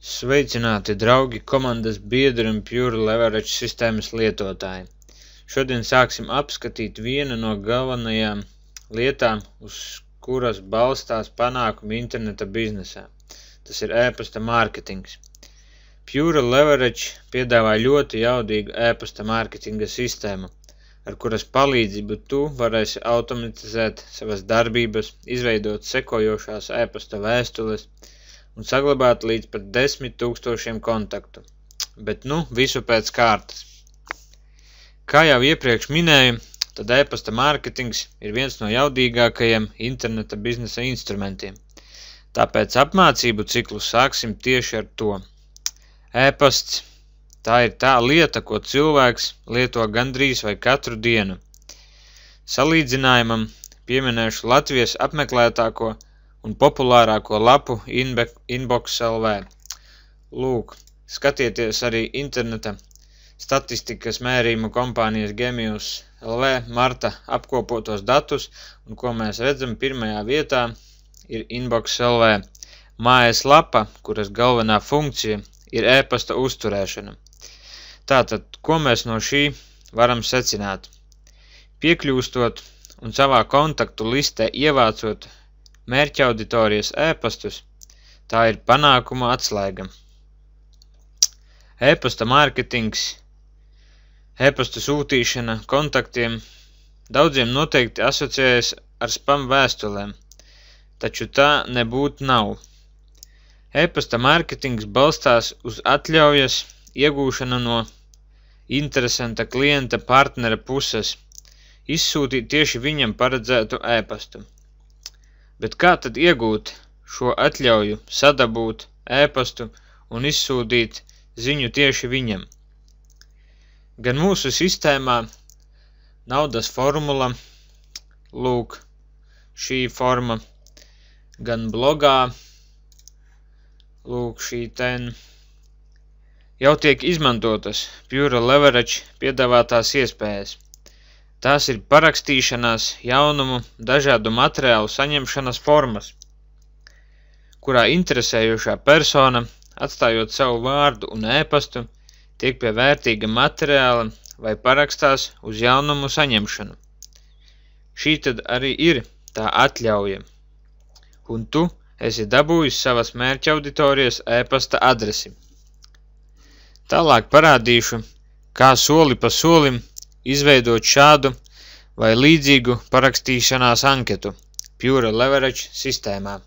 Sveicināti, draugi, komandas biedri un Pure Leverage sistēmas lietotāji. Šodien sāksim apskatīt vienu no galvenajām lietām, uz kuras balstās panākumi interneta biznesā. Tas ir e-pasta mārketings. Pure Leverage piedāvā ļoti jaudīgu e-pasta mārketinga sistēmu, ar kuras palīdzību tu varēsi automatizēt savas darbības, izveidot sekojošās e-pasta vēstules un saglabāt līdz pat 10 000 kontaktu. Bet visu pēc kārtas. Kā jau iepriekš minēju, tad e-pasta mārketings ir viens no jaudīgākajiem interneta biznesa instrumentiem. Tāpēc apmācību ciklu sāksim tieši ar to. E-pasts – tā ir tā lieta, ko cilvēks lieto gandrīz vai katru dienu. Salīdzinājumam pieminēšu Latvijas apmeklētāko un populārāko lapu Inbox.lv. Lūk, skatieties arī interneta statistikas mērījumu kompānijas Gemius.lv marta apkopotos datus, un ko mēs redzam pirmajā vietā ir Inbox.lv mājaslapa, kuras galvenā funkcija ir e-pasta uzturēšana. Tātad, ko mēs no šī varam secināt? Piekļūstot un savā kontaktu listē ievācot mērķauditorijas e-pastus, tā ir panākuma atslēga. E-pasta mārketings, e-pasta sūtīšana kontaktiem daudziem noteikti asociējas ar spam vēstulēm, taču tā nebūtu nav. E-pasta mārketings balstās uz atļaujas iegūšanu no interesanta klienta partnera puses, izsūtīt tieši viņam paredzētu e-pastu. Bet kā tad iegūt šo atļauju, sadabūt e-pastu un izsūtīt ziņu tieši viņam? Gan mūsu sistēmā naudas formula, lūk, šī forma, gan blogā, lūk, šī ten, jau tiek izmantotas Pure Leverage piedāvātās iespējas. Tās ir parakstīšanās, jaunumu, dažādu materiālu saņemšanas formas, kurā interesējošā persona, atstājot savu vārdu un e-pastu, tiek pie vērtīga materiāla vai parakstās uz jaunumu saņemšanu. Šī tad arī ir tā atļauja, un tu esi dabūjis savas mērķauditorijas e-pasta adresi. Tālāk parādīšu, kā soli pa solim izveidot šādu vai līdzīgu parakstīšanās anketu Pure Leverage sistēmā.